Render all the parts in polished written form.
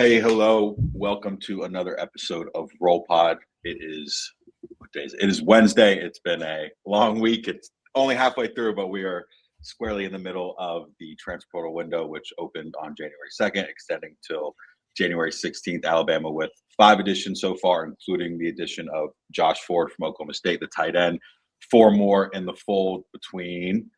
Hey, hello. Welcome to another episode of Roll Pod. It is what day is it? It is Wednesday. It's been a long week. It's only halfway through, but we are squarely in the middle of the transfer portal window, which opened on January 2nd, extending till January 16th. Alabama with 5 additions so far, including the addition of Josh Ford from Oklahoma State, the tight end. 4 more in the fold between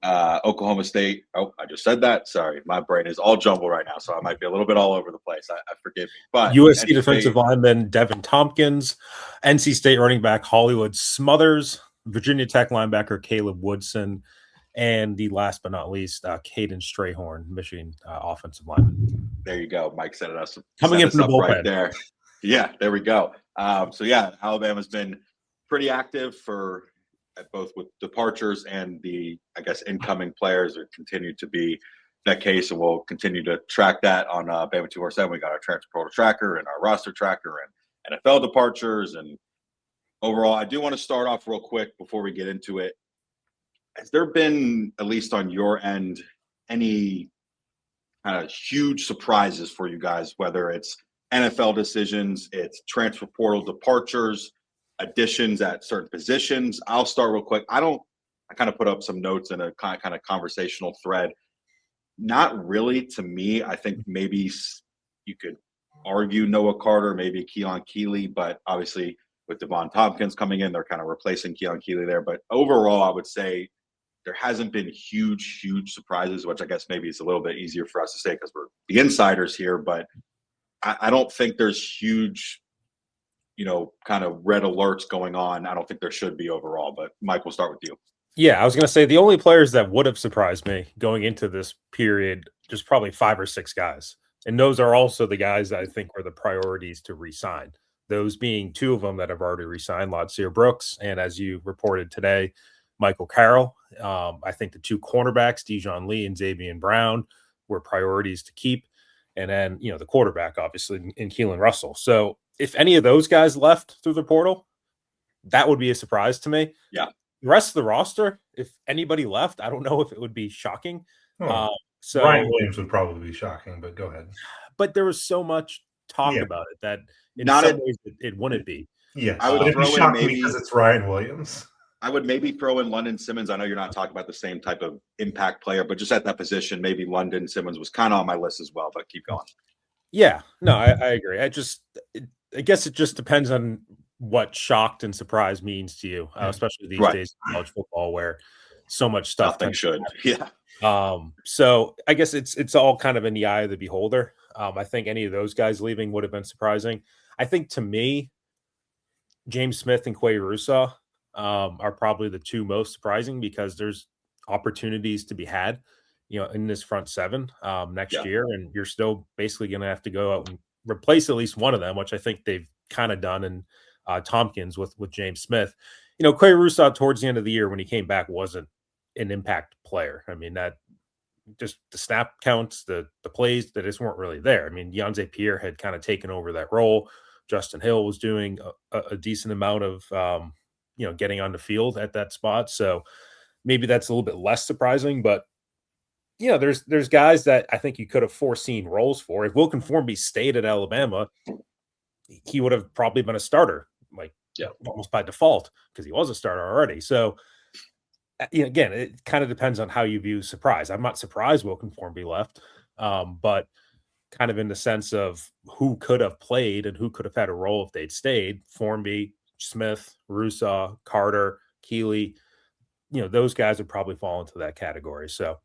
Oklahoma State. Oh, I just said that. Sorry, my brain is all jumbled right now, so I might be a little bit all over the place. I forgive me. But USC defensive lineman Devin Tompkins, NC State running back Hollywood Smothers, Virginia Tech linebacker Caleb Woodson, and the last but not least, Caden Strayhorn, Michigan offensive lineman. There you go. Mike set us coming in from the bullpen right there. Yeah, there we go. Alabama's been pretty active for both with departures and the, I guess, incoming players are continued to be that case, and we'll continue to track that on Bama247. We got our transfer portal tracker and our roster tracker and NFL departures. And overall, I do want to start off real quick before we get into it. Has there been, at least on your end, any kind of huge surprises for you guys, whether it's NFL decisions, it's transfer portal departures, additions at certain positions? I'll start real quick. I kind of put up some notes in a kind of conversational thread. Not really to me. I think maybe you could argue Noah Carter, maybe Keelan Keeley, but obviously with Devon Tompkins coming in, they're kind of replacing Keelan Keeley there. But overall, I would say there hasn't been huge surprises, which I guess maybe it's a little bit easier for us to say because we're the insiders here. But I don't think there's huge, kind of red alerts going on. I don't think there should be overall, but Mike, we'll start with you. Yeah, I was going to say the only players that would have surprised me going into this period, just probably 5 or 6 guys. And those are also the guys that I think were the priorities to re-sign. Those being 2 of them that have already re-signed, Ladsir Brooks, and as you reported today, Michael Carroll. I think the 2 cornerbacks, Dijon Lee and Xavier Brown, were priorities to keep. And then, the quarterback, obviously, in Keelan Russell. So if any of those guys left through the portal, that would be a surprise to me. Yeah. The rest of the roster, if anybody left, I don't know if it would be shocking. So Ryan Williams would probably be shocking, but go ahead. But there was so much talk about it that in some ways it wouldn't be. Yes, I would be shocking because it's Ryan Williams. I would maybe throw in London Simmons. I know you're not talking about the same type of impact player, but just at that position, maybe London Simmons was kind of on my list as well, but keep going. Yeah, no, I agree. I guess it just depends on what shocked and surprised means to you, especially these days in college football where so much stuff. Nothing should. Yeah. So I guess it's all kind of in the eye of the beholder. I think any of those guys leaving would have been surprising. I think to me, James Smith and Quay Russo are probably the 2 most surprising because there's opportunities to be had, in this front 7 next year, and you're still basically going to have to go out and replace at least one of them, which I think they've kind of done in Tompkins with James Smith. Quay Russo towards the end of the year when he came back wasn't an impact player. I mean, that just the snap counts, the plays that just weren't really there. I mean, Yonze Pierre had kind of taken over that role. Justin Hill was doing a decent amount of getting on the field at that spot. So maybe that's a little bit less surprising, but there's guys that I think you could have foreseen roles for. If Wilkin Formby stayed at Alabama, he would have probably been a starter, almost by default, because he was a starter already. So again, it kind of depends on how you view surprise. I'm not surprised Wilkin Formby left, but kind of in the sense of who could have played and who could have had a role if they'd stayed. Formby, Smith, Russo, Carter, Keeley, those guys would probably fall into that category. So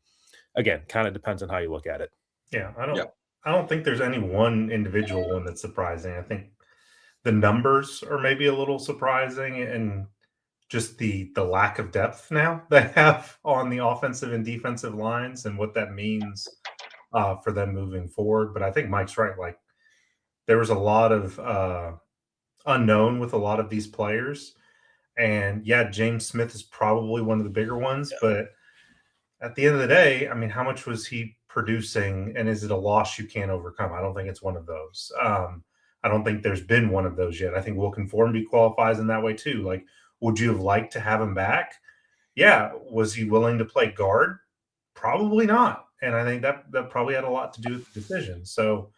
again, kind of depends on how you look at it. Yeah, I don't think there's any one individual one that's surprising. I think the numbers are maybe a little surprising, and just the lack of depth now they have on the offensive and defensive lines and what that means for them moving forward. But I think Mike's right. Like, there was a lot of unknown with a lot of these players. And yeah, James Smith is probably one of the bigger ones, but at the end of the day, I mean, how much was he producing, and is it a loss you can't overcome? I don't think it's one of those. I don't think there's been one of those yet. I think Wilkin Formby qualifies in that way too. Like, would you have liked to have him back? Yeah. Was he willing to play guard? Probably not. And I think that probably had a lot to do with the decision. So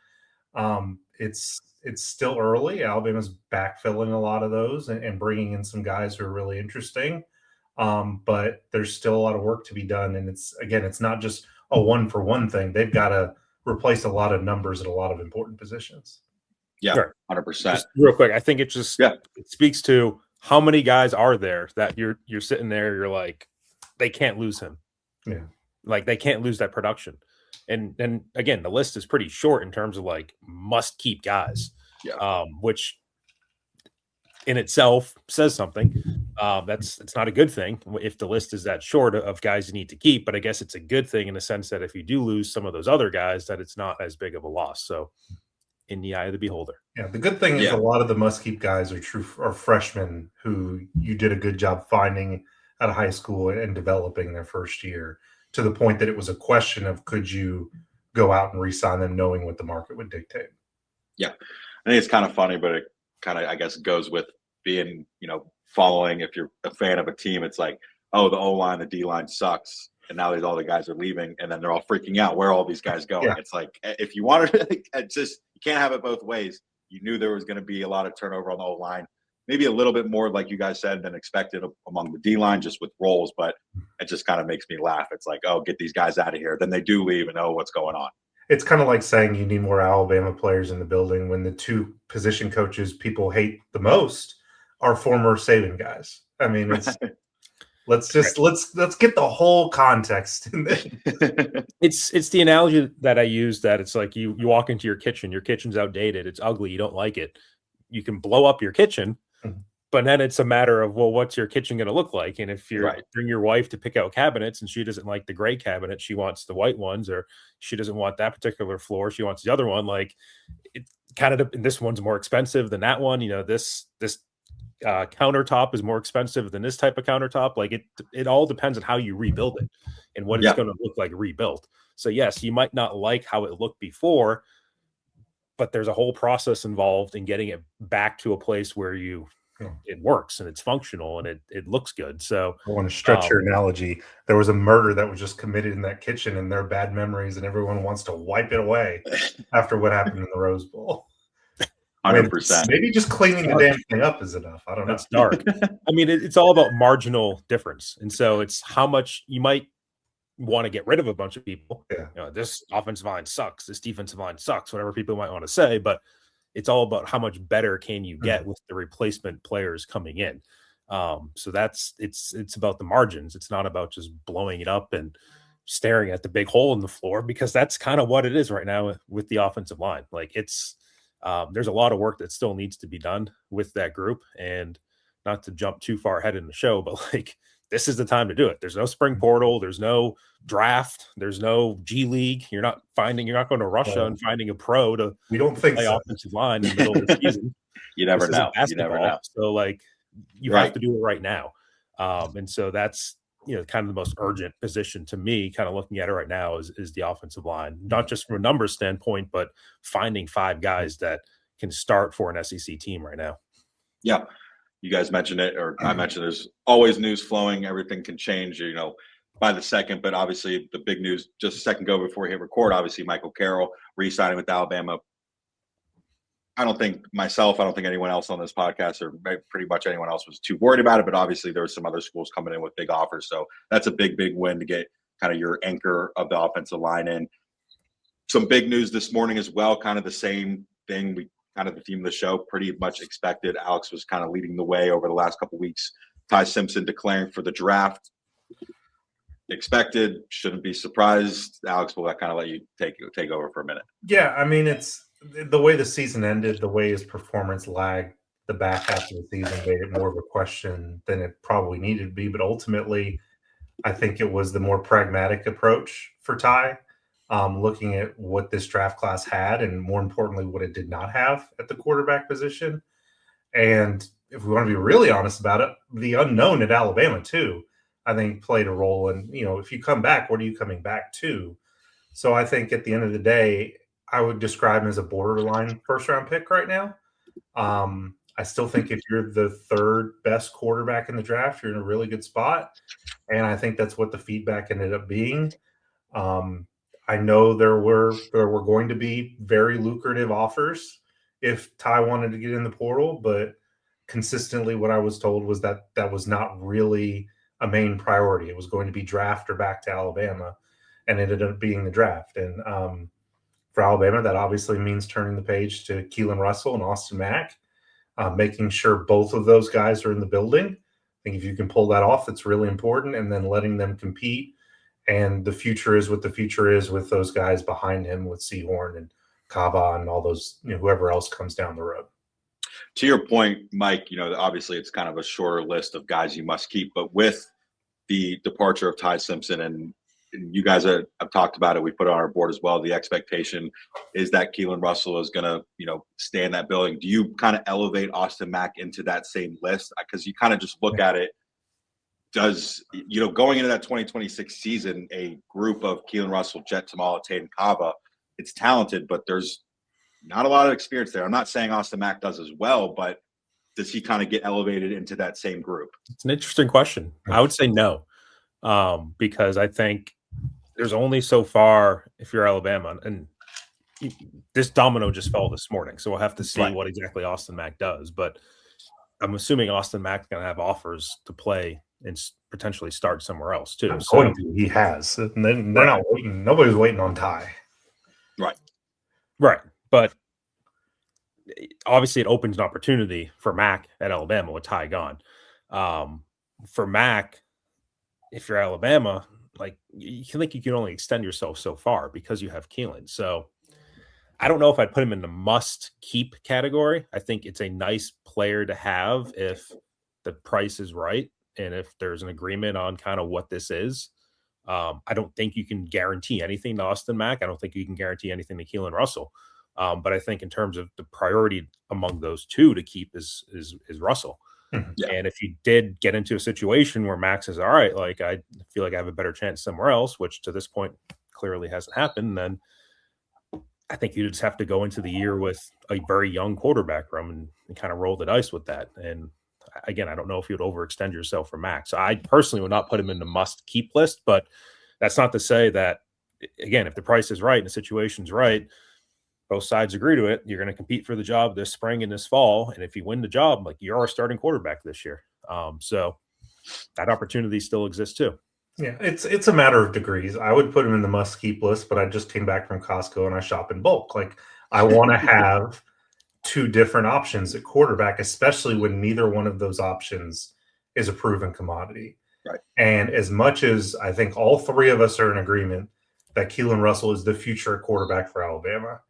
It's still early. Alabama's backfilling a lot of those and bringing in some guys who are really interesting. But there's still a lot of work to be done. And it's not just a 1-for-1 thing. They've got to replace a lot of numbers at a lot of important positions. Yeah, Sure. 100%. Just real quick, I think it speaks to how many guys are there that you're sitting there, you're like, they can't lose him. Yeah. Like they can't lose that production. And again, the list is pretty short in terms of like must keep guys. Yeah. Which in itself says something. It's not a good thing if the list is that short of guys you need to keep, but I guess it's a good thing in the sense that if you do lose some of those other guys, that it's not as big of a loss. So in the eye of the beholder. Yeah, the good thing is a lot of the must-keep guys are freshmen who you did a good job finding out of high school and developing their first year to the point that it was a question of could you go out and re-sign them knowing what the market would dictate. Yeah, I think it's kind of funny, but it kind of, I guess, goes with being, following. If you're a fan of a team, it's like, oh, the O-line, the D-line sucks. And now all the guys are leaving, and then they're all freaking out. Where are all these guys going? Yeah. It's like, if you wanted to, it's just, you can't have it both ways. You knew there was going to be a lot of turnover on the O-line, maybe a little bit more, like you guys said, than expected among the D-line, just with roles. But it just kind of makes me laugh. It's like, oh, get these guys out of here. Then they do leave, and oh, what's going on? It's kind of like saying you need more Alabama players in the building when the two position coaches people hate the most are former Saban guys. I mean, it's. Let's get the whole context in there. It's the analogy that I use that it's like you walk into your kitchen's outdated, it's ugly, you don't like it. You can blow up your kitchen, but then it's a matter of, well, what's your kitchen going to look like? And if you bring your wife to pick out cabinets and she doesn't like the gray cabinet, she wants the white ones, or she doesn't want that particular floor, she wants the other one. Like it kind of, this one's more expensive than that one. This countertop is more expensive than this type of countertop. Like it all depends on how you rebuild it and what it's going to look like rebuilt. So yes, you might not like how it looked before, but there's a whole process involved in getting it back to a place where it works and it's functional and it looks good. So I want to stretch your analogy. There was a murder that was just committed in that kitchen and there are bad memories and everyone wants to wipe it away after what happened in the Rose Bowl. 100%. Maybe just cleaning the damn thing up is enough. I don't know. That's dark. I mean, it's all about marginal difference. And so it's how much you might want to get rid of a bunch of people. Yeah. This offensive line sucks. This defensive line sucks, whatever people might want to say. But it's all about how much better can you get with the replacement players coming in. So it's about the margins. It's not about just blowing it up and staring at the big hole in the floor, because that's kind of what it is right now with the offensive line. Like there's a lot of work that still needs to be done with that group, and not to jump too far ahead in the show, but like this is the time to do it. There's no spring portal, there's no draft, there's no G League. You're not going to Russia and finding a pro to play offensive line in the middle of the season. You never know. You never know. So like you have to do it right now. And so that's kind of the most urgent position to me, kind of looking at it right now is the offensive line, not just from a numbers standpoint, but finding 5 guys that can start for an SEC team right now. Yeah. You guys mentioned it, or I mentioned there's always news flowing. Everything can change, by the second, but obviously the big news just a second ago before we hit record, obviously Michael Carroll re-signing with Alabama. I don't think anyone else on this podcast or pretty much anyone else was too worried about it, but obviously there were some other schools coming in with big offers. So that's a big, big win to get kind of your anchor of the offensive line in. Some big news this morning as well, kind of the same thing. Kind of the theme of the show, pretty much expected. Alex was kind of leading the way over the last couple of weeks. Ty Simpson declaring for the draft. Expected, shouldn't be surprised. Alex, will that kind of let you take over for a minute? Yeah, I mean, it's the way the season ended, the way his performance lagged the back half of the season made it more of a question than it probably needed to be. But ultimately, I think it was the more pragmatic approach for Ty, looking at what this draft class had and more importantly, what it did not have at the quarterback position. And if we want to be really honest about it, the unknown at Alabama too, I think played a role. And, if you come back, what are you coming back to? So I think at the end of the day, I would describe him as a borderline first-round pick right now. I still think if you're the third best quarterback in the draft, you're in a really good spot. And I think that's what the feedback ended up being. I know there were going to be very lucrative offers if Ty wanted to get in the portal, but consistently what I was told was that that was not really a main priority. It was going to be draft or back to Alabama, and it ended up being the draft. And for Alabama, that obviously means turning the page to Keelan Russell and Austin Mack, making sure both of those guys are in the building. I think if you can pull that off, that's really important, and then letting them compete. And the future is what the future is with those guys behind him, with Seahorn and Kava and all those, whoever else comes down the road. To your point, Mike, obviously it's kind of a shorter list of guys you must keep, but with the departure of Ty Simpson, and you guys have talked about it, we put it on our board as well, the expectation is that Keelan Russell is going to, stay in that building. Do you kind of elevate Austin Mack into that same list? Because you kind of just look at it, does, going into that 2026 season, a group of Keelan Russell, Jet Tamala, Taden Kava, it's talented, but there's not a lot of experience there. I'm not saying Austin Mack does as well, but does he kind of get elevated into that same group? It's an interesting question. I would say no, because I think there's only so far if you're Alabama, and this domino just fell this morning, so we'll have to see what exactly Austin Mack does. But I'm assuming Austin Mack's going to have offers to play and potentially start somewhere else too. So he has, and they're not waiting. Nobody's waiting on Ty. Right. But obviously it opens an opportunity for Mack at Alabama with Ty gone. For Mack, if you're Alabama, you can only extend yourself so far because you have Keelan. So I don't know if I'd put him in the must keep category. I think it's a nice player to have if the price is right and if there's an agreement on kind of what this is. I don't think you can guarantee anything to Austin Mack. I don't think you can guarantee anything to Keelan Russell. But I think in terms of the priority among those two to keep is Russell. Mm-hmm. Yeah. And if you did get into a situation where Max says, all right, I feel like I have a better chance somewhere else, which to this point clearly hasn't happened, then I think you just have to go into the year with a very young quarterback room and kind of roll the dice with that. And again, I don't know if you'd overextend yourself for Max. I personally would not put him in the must keep list, but that's not to say that, again, if the price is right and the situation's right, both sides agree to it, you're going to compete for the job this spring and this fall. And if you win the job, you're our starting quarterback this year. So that opportunity still exists too. Yeah, it's a matter of degrees. I would put him in the must keep list, but I just came back from Costco and I shop in bulk. I want to have two different options at quarterback, especially when neither one of those options is a proven commodity. Right. And as much as I think all three of us are in agreement that Keelan Russell is the future quarterback for Alabama,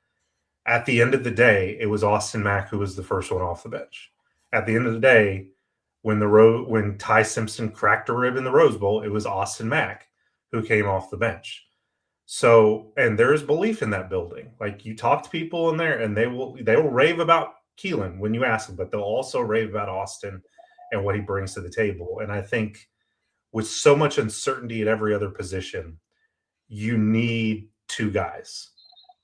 at the end of the day, it was Austin Mack who was the first one off the bench. At the end of the day, when Ty Simpson cracked a rib in the Rose Bowl, it was Austin Mack who came off the bench. So, and there is belief in that building. You talk to people in there, and they will rave about Keelan when you ask them, but they'll also rave about Austin and what he brings to the table. And I think with so much uncertainty at every other position, you need two guys.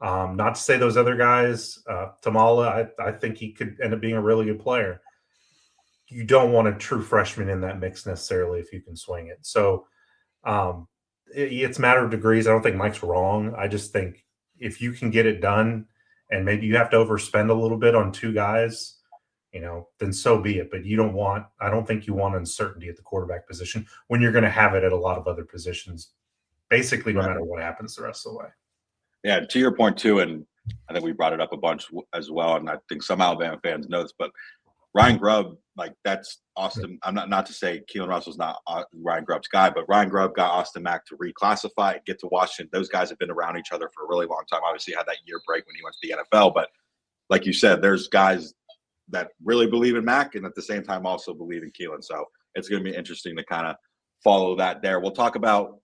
Not to say those other guys, Tamala, I think he could end up being a really good player. You don't want a true freshman in that mix necessarily if you can swing it. So it's a matter of degrees. I don't think Mike's wrong. I just think if you can get it done and maybe you have to overspend a little bit on two guys, then so be it. But I don't think you want uncertainty at the quarterback position when you're going to have it at a lot of other positions, basically no matter what happens the rest of the way. Yeah, to your point too, and I think we brought it up a bunch as well, and I think some Alabama fans know this, but Ryan Grubb, that's Austin. I'm not to say Keelan Russell's not Ryan Grubb's guy, but Ryan Grubb got Austin Mack to reclassify, get to Washington. Those guys have been around each other for a really long time. Obviously, had that year break when he went to the NFL, but like you said, there's guys that really believe in Mack and at the same time also believe in Keelan. So it's going to be interesting to kind of follow that there. We'll talk about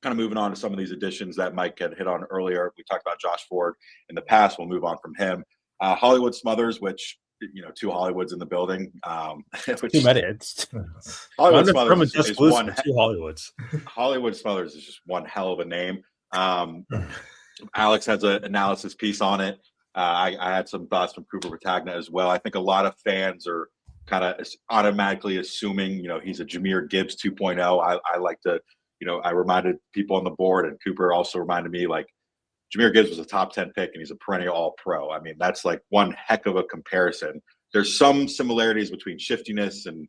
kind of moving on to some of these additions that Mike had hit on earlier. We talked about Josh Ford in the past. We'll move on from him. Hollywood Smothers, which, two Hollywoods in the building. Too many. Hollywood Smothers is one. Two Hollywoods. Hollywood Smothers is just one hell of a name. Alex has an analysis piece on it. I had some thoughts from Cooper Patagna as well. I think a lot of fans are kind of automatically assuming, he's a Jahmyr Gibbs 2.0. I like to, I reminded people on the board, and Cooper also reminded me, Jahmyr Gibbs was a top 10 pick and he's a perennial all-pro. I mean, that's like one heck of a comparison. There's some similarities between shiftiness and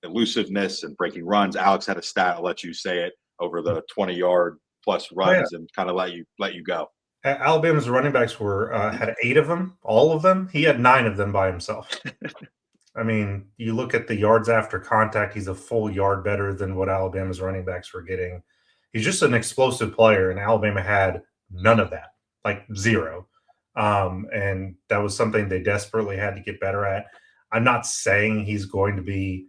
elusiveness and breaking runs. Alex had a stat, I'll let you say it, over the 20-yard plus runs and kind of let you go. Alabama's running backs had 8 of them, all of them. He had 9 of them by himself. I mean, you look at the yards after contact, he's a full yard better than what Alabama's running backs were getting. He's just an explosive player, and Alabama had none of that, like 0. And that was something they desperately had to get better at. I'm not saying he's going to be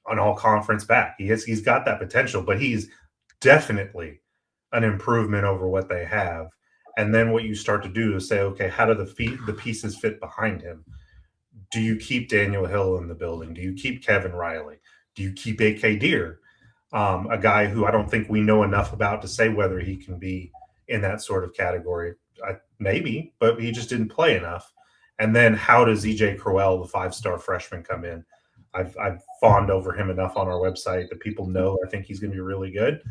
an all-conference back. He's got that potential, but he's definitely an improvement over what they have. And then what you start to do is say, okay, how do the pieces fit behind him? Do you keep Daniel Hill in the building? Do you keep Kevin Riley? Do you keep A.K. Deere, a guy who I don't think we know enough about to say whether he can be in that sort of category? Maybe, but he just didn't play enough. And then how does E.J. Crowell, the 5-star freshman, come in? I've fawned over him enough on our website that people know I think he's going to be really good.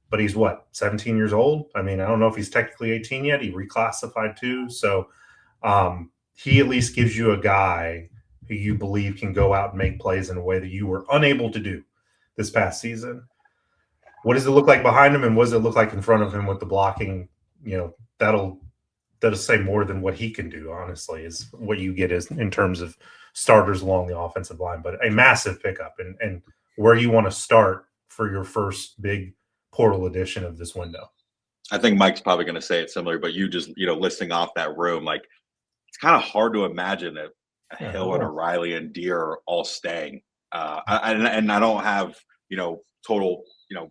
But he's 17 years old? I mean, I don't know if he's technically 18 yet. He reclassified too. So he at least gives you a guy who you believe can go out and make plays in a way that you were unable to do this past season. What does it look like behind him, and what does it look like in front of him with the blocking? That'll say more than what he can do, honestly, is what you get is in terms of starters along the offensive line. But a massive pickup and where you want to start for your first big portal edition of this window. I think Mike's probably going to say it similar, but you just, listing off that room, like it's kind of hard to imagine that a Hill and a Riley and Deere are all staying. And I don't have, total,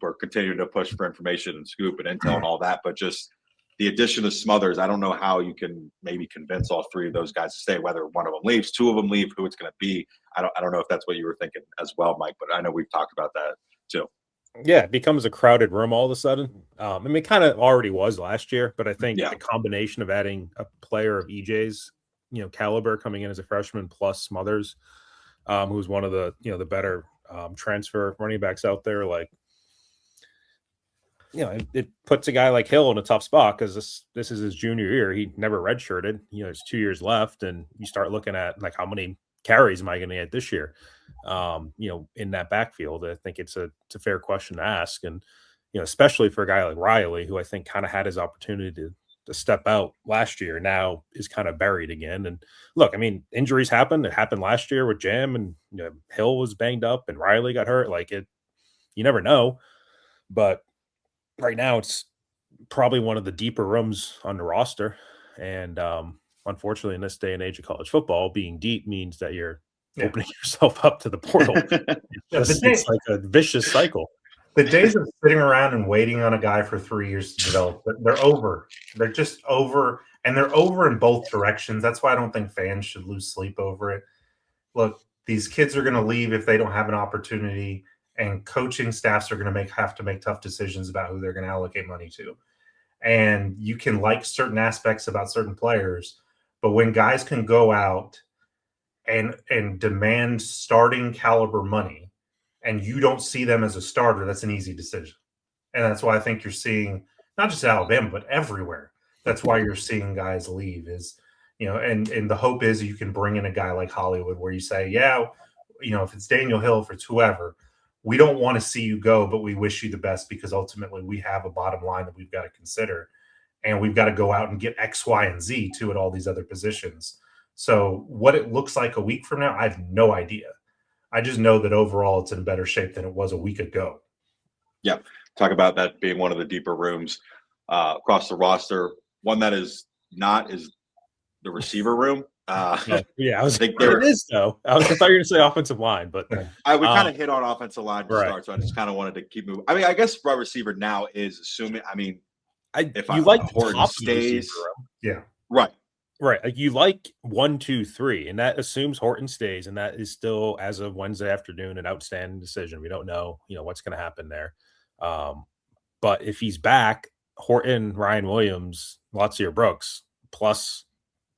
we're continuing to push for information and scoop and intel and all that, but just the addition of Smothers, I don't know how you can maybe convince all 3 of those guys to stay, whether one of them leaves, 2 of them leave, who it's going to be. I don't know if that's what you were thinking as well, Mike, but I know we've talked about that too. Yeah, it becomes a crowded room all of a sudden. I mean, it kind of already was last year, but I think the combination of adding a player of EJ's, caliber coming in as a freshman plus Smothers, who's one of the, the better transfer running backs out there, like, it puts a guy like Hill in a tough spot because this is his junior year. He never redshirted. There's 2 years left, and you start looking at like how many carries am I going to get this year? In that backfield, I think it's a fair question to ask, and especially for a guy like Riley, who I think kind of had his opportunity to step out last year, now is kind of buried again. And look, I mean, injuries happen. It happened last year with Jam, and Hill was banged up, and Riley got hurt. Like you never know, but right now it's probably one of the deeper rooms on the roster, and unfortunately, in this day and age of college football, being deep means that you're opening yourself up to the portal. It's like a vicious cycle. The days of sitting around and waiting on a guy for 3 years to develop, they're over. They're just over, and they're over in both directions. That's why I don't think fans should lose sleep over it. Look, these kids are going to leave if they don't have an opportunity, and coaching staffs are going to have to make tough decisions about who they're going to allocate money to. And you can like certain aspects about certain players, but when guys can go out and demand starting caliber money and you don't see them as a starter, that's an easy decision. And that's why I think you're seeing, not just Alabama, but everywhere. That's why you're seeing guys leave is, and the hope is you can bring in a guy like Hollywood where you say, if it's Daniel Hill, if it's whoever, we don't want to see you go, but we wish you the best because ultimately we have a bottom line that we've got to consider. And we've got to go out and get X, Y, and Z too at all these other positions. So what it looks like a week from now, I have no idea. I just know that overall it's in better shape than it was a week ago. Yeah. Talk about that being one of the deeper rooms across the roster. One that is not is the receiver room. I think it is though. I thought you were going to say offensive line, but we kind of hit on offensive line to start, so I just kind of wanted to keep moving. I mean, I guess wide receiver now is assuming. I mean, Horton stays, right. Like you like 1, 2, 3, and that assumes Horton stays, and that is still as of Wednesday afternoon an outstanding decision. We don't know, what's going to happen there. But if he's back, Horton, Ryan Williams, Latsier Brooks, plus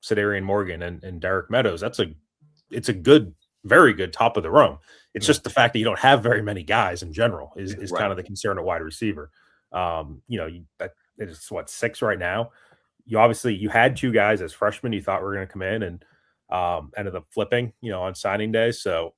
Sedarian Morgan and Derek Meadows, it's a good, very good top of the room. It's just the fact that you don't have very many guys in general is kind of the concern at wide receiver. It's 6 right now. you had two guys as freshmen you thought were going to come in and ended up flipping, on signing day. So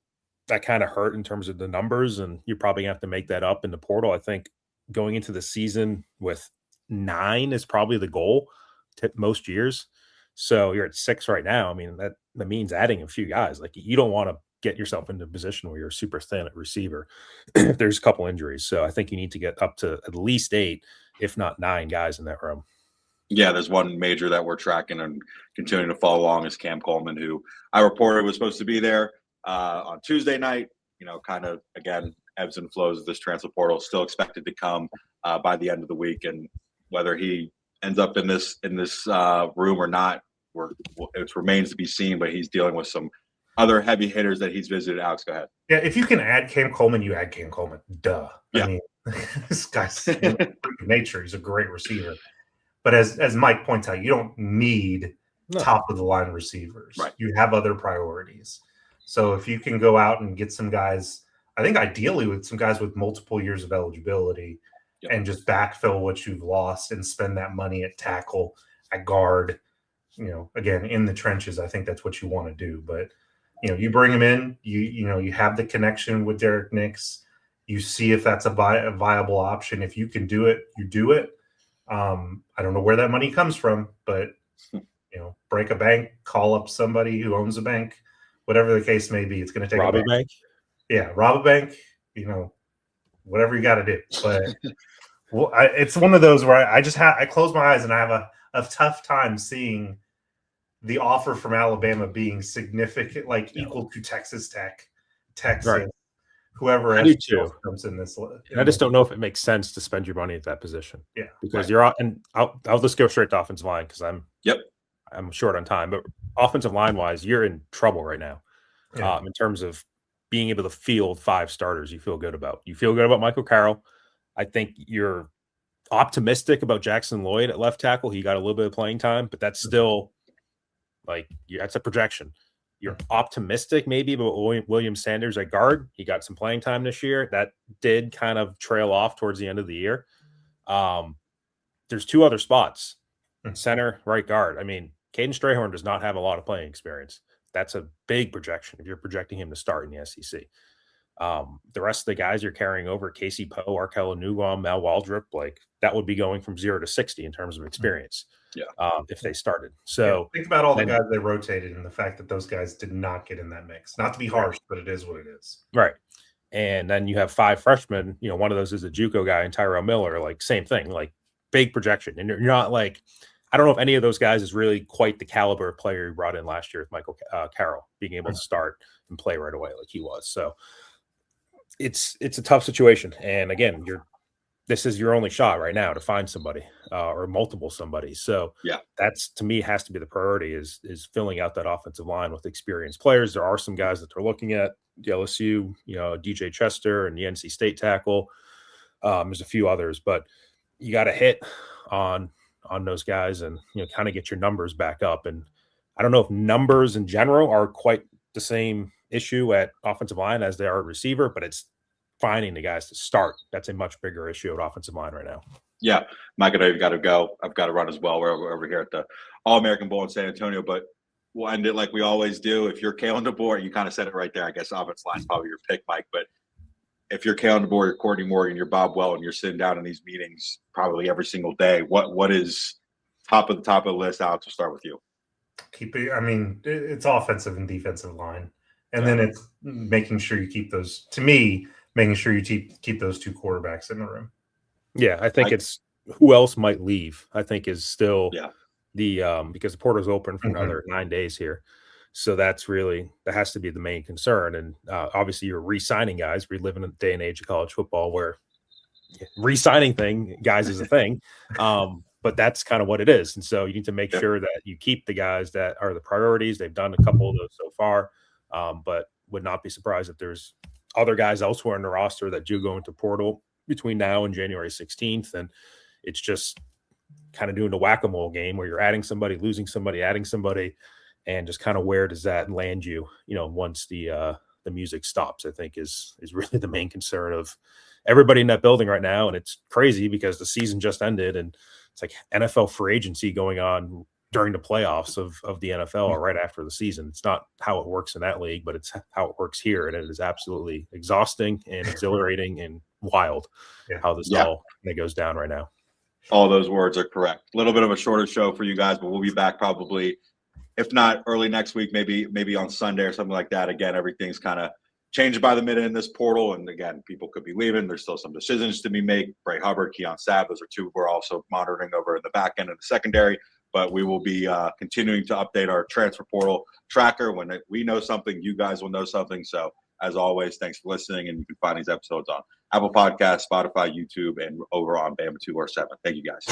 that kind of hurt in terms of the numbers, and you're probably going to have to make that up in the portal. I think going into the season with 9 is probably the goal to most years. So you're at 6 right now. I mean, that means adding a few guys. Like, you don't want to get yourself into a position where you're super thin at receiver if there's a couple injuries. So I think you need to get up to at least 8, if not 9 guys in that room. Yeah, there's one major that we're tracking and continuing to follow along is Cam Coleman, who I reported was supposed to be there on Tuesday night. Kind of, again, ebbs and flows of this transfer portal. Still expected to come by the end of the week, and whether he ends up in this room or not, it remains to be seen. But he's dealing with some other heavy hitters that he's visited. Alex, go ahead. Yeah, if you can add Cam Coleman, you add Cam Coleman. Duh. Yeah. I mean, this guy's nature. He's a great receiver. But as Mike points out, you don't need top of the line receivers. Right. You have other priorities. So if you can go out and get some guys, I think ideally with some guys with multiple years of eligibility, and just backfill what you've lost and spend that money at tackle, at guard, again, in the trenches, I think that's what you want to do. But, you bring him in, you have the connection with Derek Nix. You see if that's a viable option. If you can do it, you do it. I don't know where that money comes from, but, break a bank, call up somebody who owns a bank, whatever the case may be. It's going to take rob a bank. Yeah, rob a bank, whatever you got to do. But it's one of those where I close my eyes and I have a tough time seeing the offer from Alabama being significant, like equal to Texas Tech, Texas, right. Whoever else comes in this. I just don't know if it makes sense to spend your money at that position. Yeah, because and I'll just go straight to offensive line because I'm short on time. But offensive line wise, you're in trouble right now in terms of being able to field 5 starters. You feel good about Michael Carroll. I think you're optimistic about Jackson Lloyd at left tackle. He got a little bit of playing time, but that's still that's a projection. You're optimistic maybe about William Sanders at guard. He got some playing time this year. That did kind of trail off towards the end of the year. There's 2 other spots, center, right guard. I mean, Caden Strayhorn does not have a lot of playing experience. That's a big projection if you're projecting him to start in the SEC. The rest of the guys you're carrying over, Casey Poe, Arkella Newgom, Mal Waldrop, that would be going from 0 to 60 in terms of experience. If they started. So think about all the guys they rotated and the fact that those guys did not get in that mix. Not to be harsh, but it is what it is. Right. And then you have 5 freshmen. One of those is a JUCO guy, and Tyrell Miller. Same thing. Big projection. And you're not I don't know if any of those guys is really quite the caliber of player you brought in last year with Michael Carroll being able to start and play right away like he was. So it's a tough situation. And again, this is your only shot right now to find somebody or multiple somebody. So that's, to me, has to be the priority is filling out that offensive line with experienced players. There are some guys that they're looking at, the LSU, DJ Chester and the NC State tackle. There's a few others, but you got to hit on those guys and, kind of get your numbers back up. And I don't know if numbers in general are quite the same issue at offensive line as they are at receiver, but it's finding the guys to start. That's a much bigger issue at offensive line right now. Yeah, Mike and I've got to go. I've got to run as well. We're over here at the All-American Bowl in San Antonio, but we'll end it like we always do. If you're Kalen DeBoer, you kind of said it right there. I guess offensive line is probably your pick, Mike, but if you're Kalen DeBoer, you're Courtney Morgan, you're Bob Well, and you're sitting down in these meetings probably every single day, what is top of the list, Alex? We'll start with you. It's offensive and defensive line. And then it's making sure you keep those, to me, making sure you keep those 2 quarterbacks in the room. Yeah, I think it's who else might leave, I think is still because the portal's open for another 9 days here. So that has to be the main concern. And obviously you're re-signing guys. We live in a day and age of college football where re-signing guys is a thing. But that's kind of what it is. And so you need to make sure that you keep the guys that are the priorities. They've done a couple of those so far, but would not be surprised if there's other guys elsewhere in the roster that do go into portal between now and January 16th. And it's just kind of doing the whack-a-mole game where you're adding somebody, losing somebody, adding somebody, and just kind of where does that land you, once the music stops, I think is really the main concern of everybody in that building right now. And it's crazy because the season just ended and it's like NFL free agency going on during the playoffs of the NFL or right after the season. It's not how it works in that league, but it's how it works here. And it is absolutely exhausting and exhilarating and wild how this all goes down right now. All those words are correct. A little bit of a shorter show for you guys, but we'll be back probably, if not early next week, maybe on Sunday or something like that. Again, everything's kind of changed by the minute in this portal. And again, people could be leaving. There's still some decisions to be made. Bray Hubbard, Keon Sabb, those are two we're also monitoring over in the back end of the secondary. But we will be continuing to update our transfer portal tracker. When we know something, you guys will know something. So as always, thanks for listening. And you can find these episodes on Apple Podcasts, Spotify, YouTube, and over on Bama247. Thank you, guys.